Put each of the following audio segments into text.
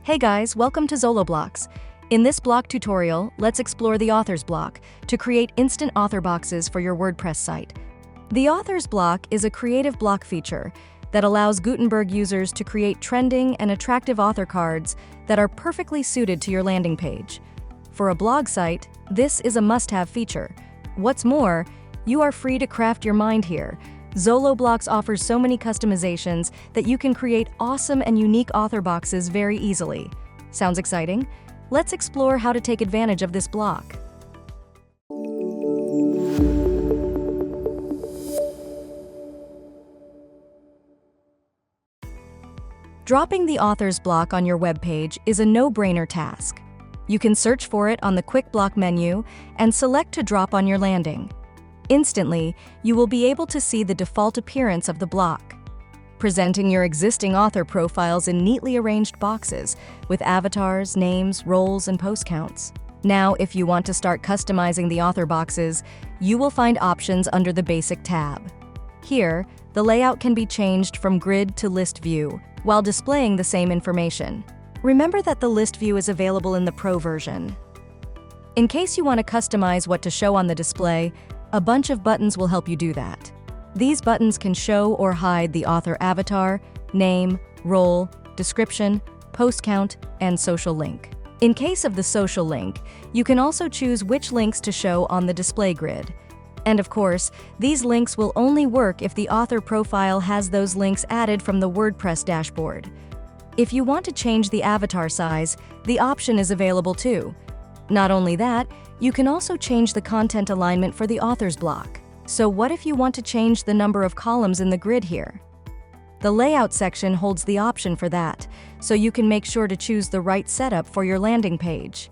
Hey guys, welcome to ZoloBlocks. In this block tutorial, let's explore the author's block to create instant author boxes for your WordPress site. The author's block is a creative block feature that allows Gutenberg users to create trending and attractive author cards that are perfectly suited to your landing page. For a blog site, this is a must-have feature. What's more, you are free to craft your mind here. ZoloBlocks offers so many customizations that you can create awesome and unique author boxes very easily. Sounds exciting? Let's explore how to take advantage of this block. Dropping the author's block on your web page is a no-brainer task. You can search for it on the Quick Block menu and select to drop on your landing. Instantly, you will be able to see the default appearance of the block, presenting your existing author profiles in neatly arranged boxes with avatars, names, roles, and post counts. Now, if you want to start customizing the author boxes, you will find options under the Basic tab. Here, the layout can be changed from grid to list view while displaying the same information. Remember that the list view is available in the Pro version. In case you want to customize what to show on the display, a bunch of buttons will help you do that. These buttons can show or hide the author avatar, name, role, description, post count, and social link. In case of the social link, you can also choose which links to show on the display grid. And of course, these links will only work if the author profile has those links added from the WordPress dashboard. If you want to change the avatar size, the option is available too. Not only that, you can also change the content alignment for the author's block. So what if you want to change the number of columns in the grid here? The layout section holds the option for that, so you can make sure to choose the right setup for your landing page.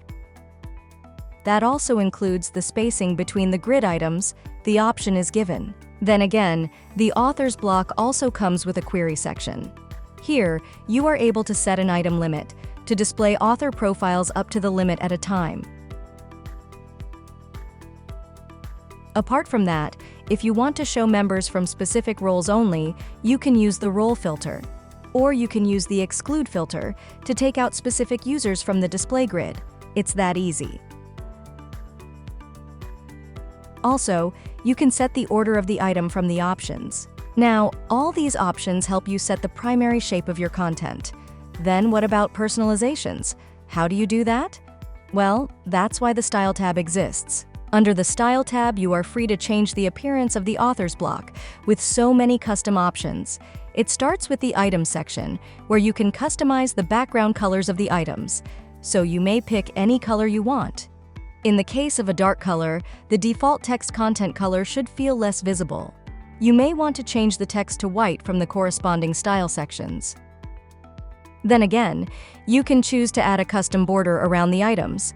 That also includes the spacing between the grid items. The option is given. Then again, the author's block also comes with a query section. Here, you are able to set an item limit to display author profiles up to the limit at a time. Apart from that, if you want to show members from specific roles only, you can use the role filter. Or you can use the exclude filter to take out specific users from the display grid. It's that easy. Also, you can set the order of the item from the options. Now, all these options help you set the primary shape of your content. Then what about personalizations? How do you do that? Well, that's why the Style tab exists. Under the Style tab, you are free to change the appearance of the author's block with so many custom options. It starts with the Items section, where you can customize the background colors of the items, so you may pick any color you want. In the case of a dark color, the default text content color should feel less visible. You may want to change the text to white from the corresponding style sections. Then again, you can choose to add a custom border around the items,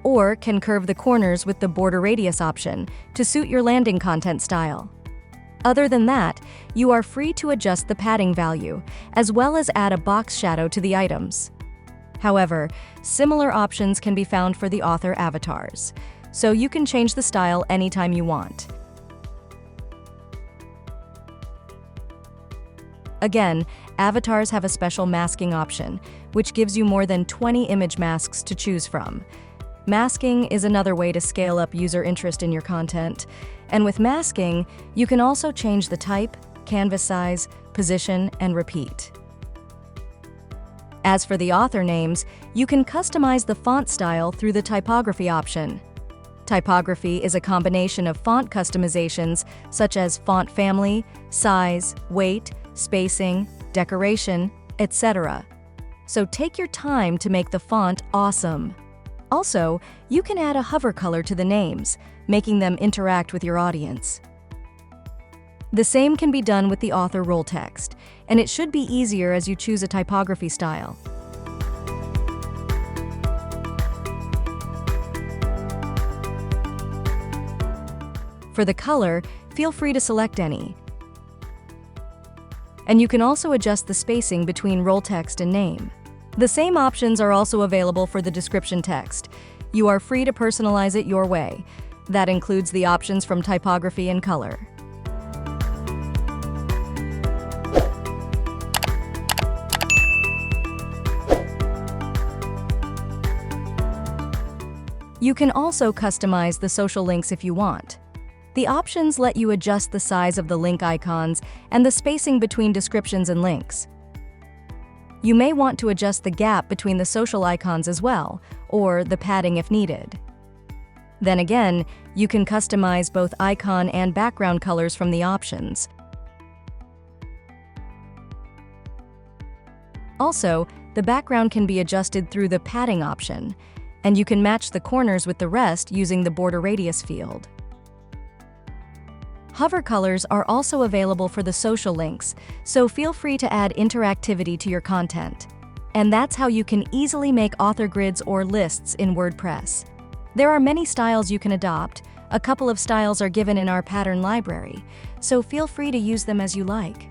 or can curve the corners with the border radius option to suit your landing content style. Other than that, you are free to adjust the padding value, as well as add a box shadow to the items. However, similar options can be found for the author avatars, so you can change the style anytime you want. Again, avatars have a special masking option, which gives you more than 20 image masks to choose from. Masking is another way to scale up user interest in your content. And with masking, you can also change the type, canvas size, position, and repeat. As for the author names, you can customize the font style through the typography option. Typography is a combination of font customizations such as font family, size, weight, spacing, decoration, etc. So take your time to make the font awesome. Also, you can add a hover color to the names, making them interact with your audience. The same can be done with the author role text, and it should be easier as you choose a typography style. For the color, feel free to select any. And you can also adjust the spacing between role text and name. The same options are also available for the description text. You are free to personalize it your way. That includes the options from typography and color. You can also customize the social links if you want. The options let you adjust the size of the link icons and the spacing between descriptions and links. You may want to adjust the gap between the social icons as well, or the padding if needed. Then again, you can customize both icon and background colors from the options. Also, the background can be adjusted through the padding option, and you can match the corners with the rest using the border radius field. Hover colors are also available for the social links, so feel free to add interactivity to your content. And that's how you can easily make author grids or lists in WordPress. There are many styles you can adopt. A couple of styles are given in our pattern library, so feel free to use them as you like.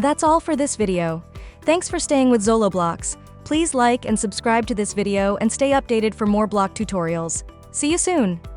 That's all for this video. Thanks for staying with ZoloBlocks. Please like and subscribe to this video and stay updated for more block tutorials. See you soon!